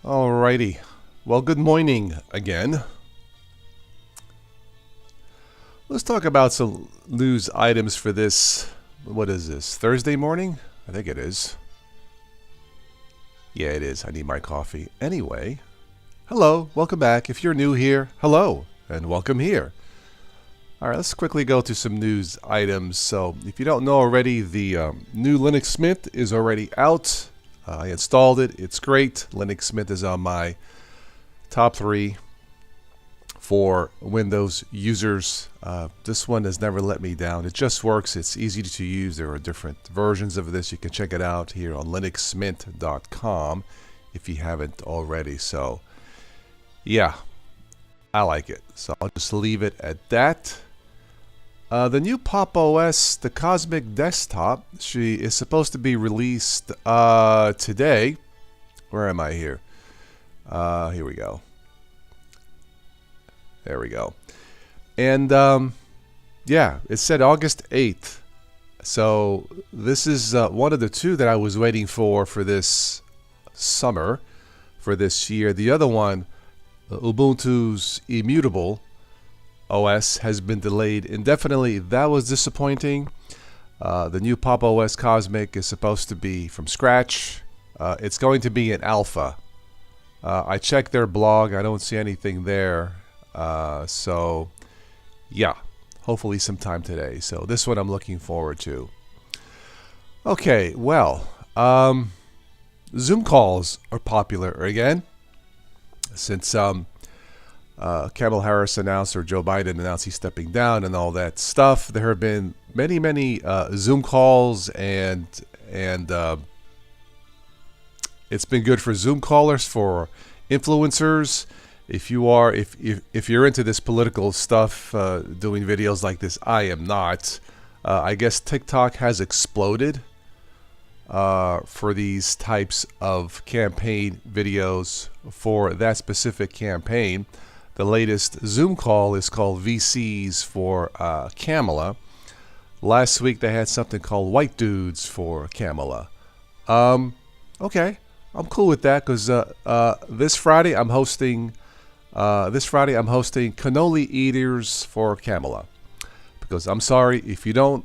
Alrighty. Well, good morning again. Let's talk about some news items for this. What is this? Thursday morning? I think it is. Yeah, it is. I need my coffee. Anyway, hello. Welcome back. If you're new here, hello. And welcome here. Alright, let's quickly go to some news items. So, if you don't know already, the new Linux Mint is already out. I installed it. It's great. Linux Mint is on my top 3 for Windows users. This one has never let me down. It just works. It's easy to use. There are different versions of this. You can check it out here on linuxmint.com if you haven't already. So, yeah, I like it. So I'll just leave it at that. The new Pop OS, the Cosmic Desktop, she is supposed to be released today. Where am I here? Here we go. There we go. And yeah, it said August 8th. So this is one of the two that I was waiting for this summer, for this year. The other one, Ubuntu's Immutable OS, has been delayed indefinitely. That was disappointing. The new Pop OS Cosmic is supposed to be from scratch. It's going to be an alpha. I checked their blog. I don't see anything there. So, yeah, hopefully sometime today. So this one I'm looking forward to. Okay, well, Zoom calls are popular again since Kamala Harris announced, or Joe Biden announced he's stepping down and all that stuff. There have been many Zoom calls, and it's been good for Zoom callers, for influencers. If you're into this political stuff, doing videos like this, I am not. I guess TikTok has exploded for these types of campaign videos for that specific campaign. The latest Zoom call is called VCs for Kamala. Last week they had something called White Dudes for Kamala. Okay, I'm cool with that because this Friday I'm hosting cannoli eaters for Kamala. Because I'm sorry, if you don't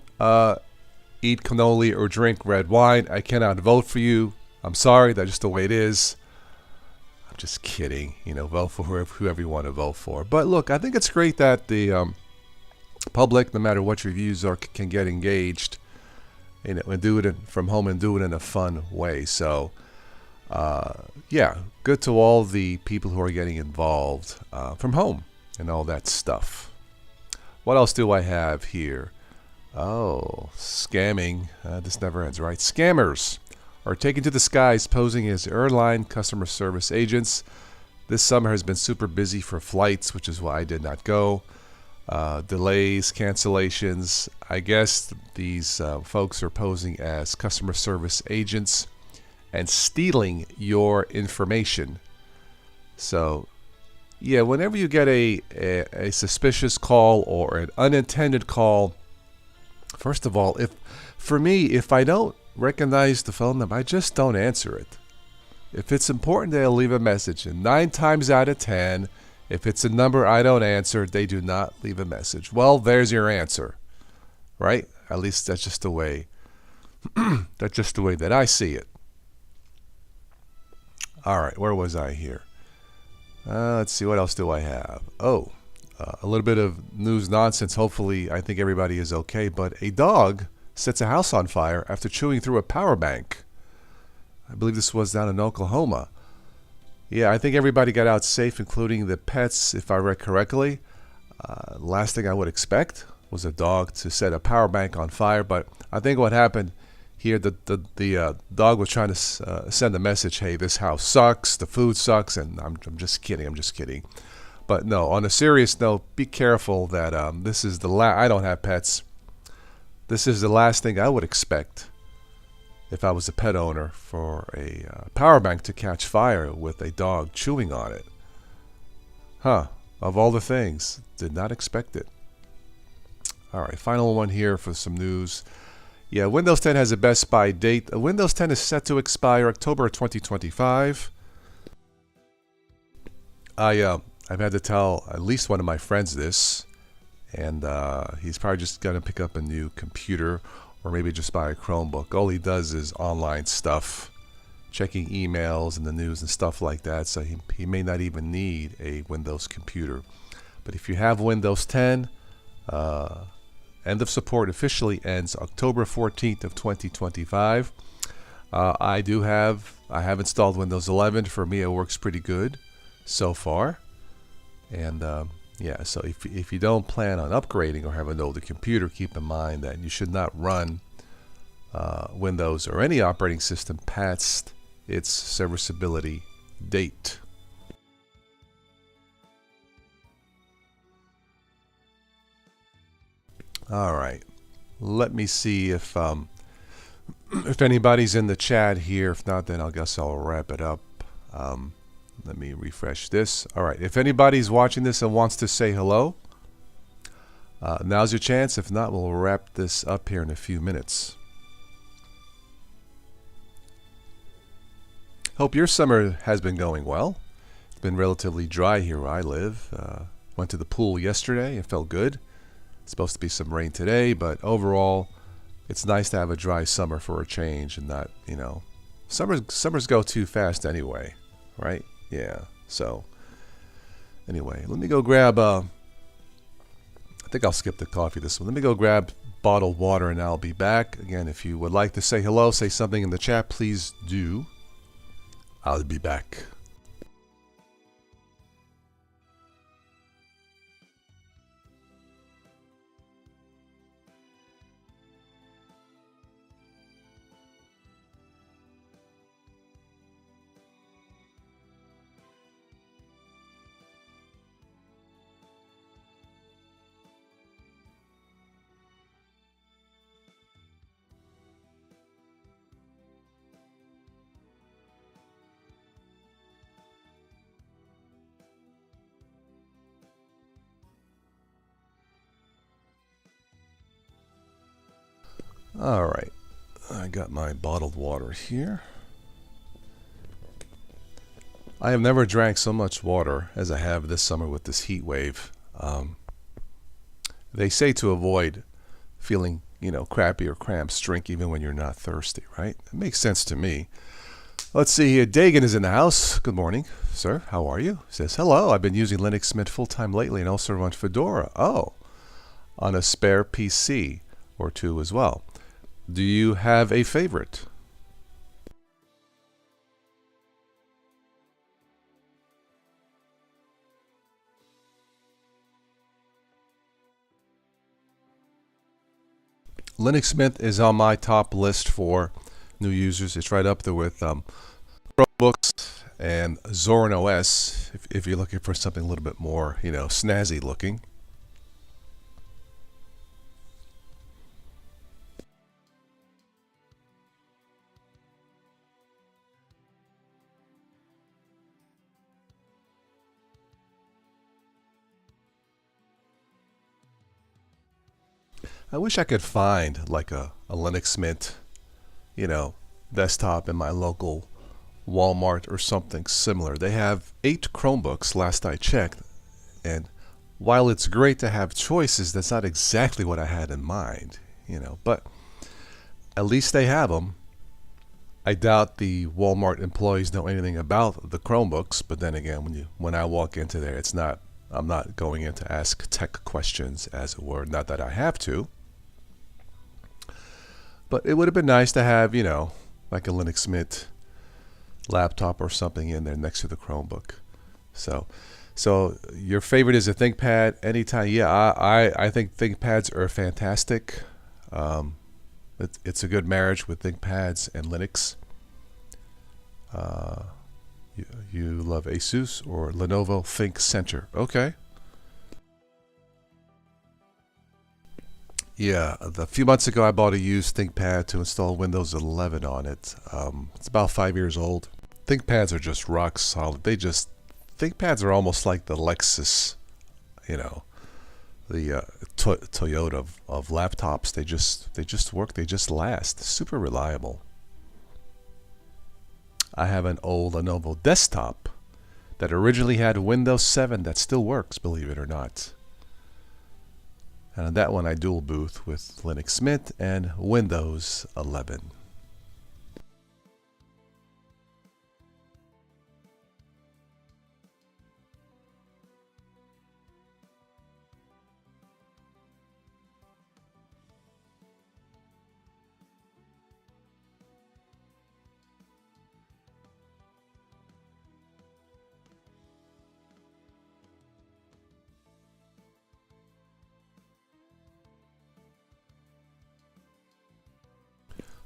eat cannoli or drink red wine, I cannot vote for you. I'm sorry, that's just the way it is. I'm just kidding. Vote for whoever you want to vote for. But look, I think it's great that the public, no matter what your views are, can get engaged, and do it from home and do it in a fun way. So, yeah, good to all the people who are getting involved from home and all that stuff. What else do I have here? Oh, scamming. This never ends, right? Scammers are taken to the skies posing as airline customer service agents. This summer has been super busy for flights, which is why I did not go. Delays, cancellations. I guess these folks are posing as customer service agents and stealing your information. So, yeah, whenever you get a suspicious call or an unintended call, first of all, if I don't recognize the phone number, I just don't answer it. If it's important, they'll leave a message. And 9 times out of 10, if it's a number I don't answer, they do not leave a message. Well, there's your answer, right? At least that's just the way. That's just the way that I see it. All right, where was I here? Let's see, what else do I have? Oh, a little bit of news nonsense. Hopefully, I think everybody is okay. But a dog sets a house on fire after chewing through a power bank. I believe this was down in Oklahoma. Yeah, I think everybody got out safe, including the pets, if I read correctly. Last thing I would expect was a dog to set a power bank on fire. But I think what happened here, the dog was trying to send a message, hey, this house sucks, the food sucks, and I'm just kidding. But no, on a serious note, be careful that this is I don't have pets. This is the last thing I would expect if I was a pet owner, for a power bank to catch fire with a dog chewing on it. Huh, of all the things, did not expect it. All right, final one here for some news. Yeah, Windows 10 has a Best Buy date. Windows 10 is set to expire October 2025. I've had to tell at least one of my friends this, and he's probably just going to pick up a new computer or maybe just buy a Chromebook. All he does is online stuff, checking emails and the news and stuff like that, so he may not even need a Windows computer. But if you have Windows 10, end of support officially ends October 14th of 2025. I have installed Windows 11. For me, it works pretty good so far. And yeah, so if you don't plan on upgrading or have an older computer, keep in mind that you should not run Windows or any operating system past its serviceability date. All right, let me see if anybody's in the chat here. If not, then I guess I'll wrap it up. Let me refresh this. All right, if anybody's watching this and wants to say hello, now's your chance. If not, we'll wrap this up here in a few minutes. Hope your summer has been going well. It's been relatively dry here where I live. Went to the pool yesterday. It felt good. It's supposed to be some rain today, but overall, it's nice to have a dry summer for a change and not, summers go too fast anyway, right? Yeah, so anyway, let me go grab, I think I'll skip the coffee this one. Let me go grab bottled water and I'll be back. Again, if you would like to say hello, say something in the chat, please do. I'll be back. All right, I got my bottled water here. I have never drank so much water as I have this summer with this heat wave. They say to avoid feeling, crappy or cramps, drink even when you're not thirsty, right? It makes sense to me. Let's see here. Dagan is in the house. Good morning, sir. How are you? He says, hello. I've been using Linux Mint full-time lately and also run Fedora. Oh, on a spare PC or two as well. Do you have a favorite? Linux Mint is on my top list for new users. It's right up there with Chromebooks and Zorin OS if you're looking for something a little bit more, snazzy looking. I wish I could find like a Linux Mint, desktop in my local Walmart or something similar. They have 8 Chromebooks last I checked, and while it's great to have choices, that's not exactly what I had in mind, but at least they have them. I doubt the Walmart employees know anything about the Chromebooks, but then again, when I walk into there, I'm not going in to ask tech questions, as it were. Not that I have to. But it would have been nice to have, like a Linux Mint laptop or something in there next to the Chromebook. So your favorite is a ThinkPad anytime. Yeah, I think ThinkPads are fantastic. It's a good marriage with ThinkPads and Linux. You love Asus or Lenovo ThinkCentre. Okay. Yeah, a few months ago I bought a used ThinkPad to install Windows 11 on it. It's about 5 years old. ThinkPads are just rock solid. ThinkPads are almost like the Lexus, the Toyota of laptops. They just work. They just last. Super reliable. I have an old Lenovo desktop that originally had Windows 7 that still works, believe it or not. And on that one, I dual boot with Linux Mint and Windows 11.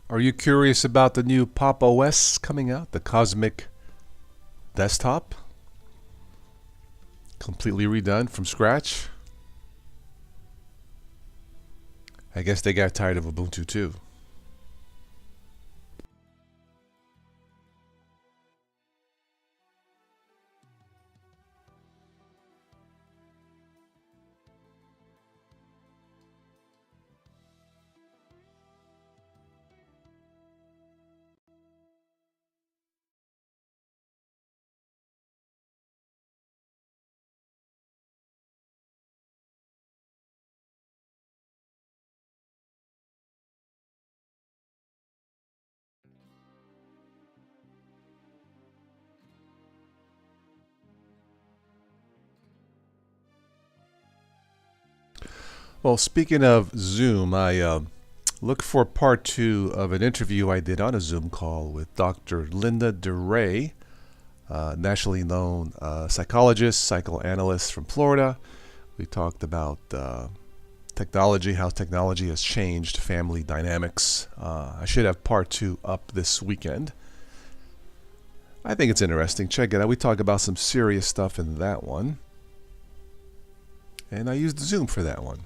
Are you curious about the new Pop! OS coming out, the Cosmic Desktop? Completely redone from scratch? I guess they got tired of Ubuntu too. Well, speaking of Zoom, I look for part 2 of an interview I did on a Zoom call with Dr. Linda DeRay, nationally known psychologist, psychoanalyst from Florida. We talked about technology, how technology has changed family dynamics. I should have part 2 up this weekend. I think it's interesting. Check it out. We talk about some serious stuff in that one. And I used Zoom for that one.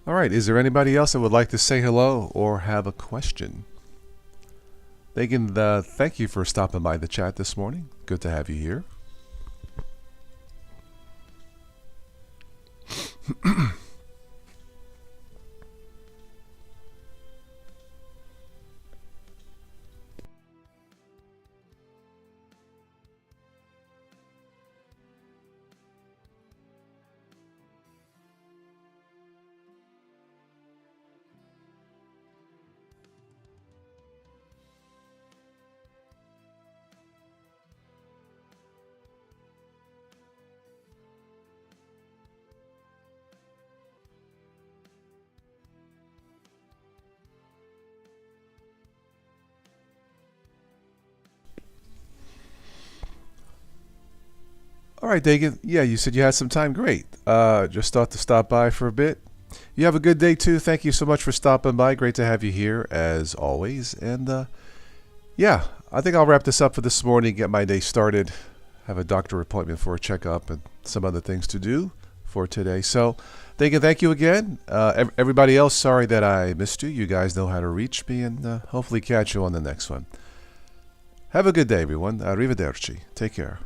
All right, is there anybody else that would like to say hello or have a question? Thank you for stopping by the chat this morning. Good to have you here. All right, Dagan. Yeah, you said you had some time. Great. Just thought to stop by for a bit. You have a good day, too. Thank you so much for stopping by. Great to have you here, as always. And, yeah, I think I'll wrap this up for this morning, get my day started, have a doctor appointment for a checkup, and some other things to do for today. So, Dagan, thank you again. Everybody else, sorry that I missed you. You guys know how to reach me, and hopefully catch you on the next one. Have a good day, everyone. Arrivederci. Take care.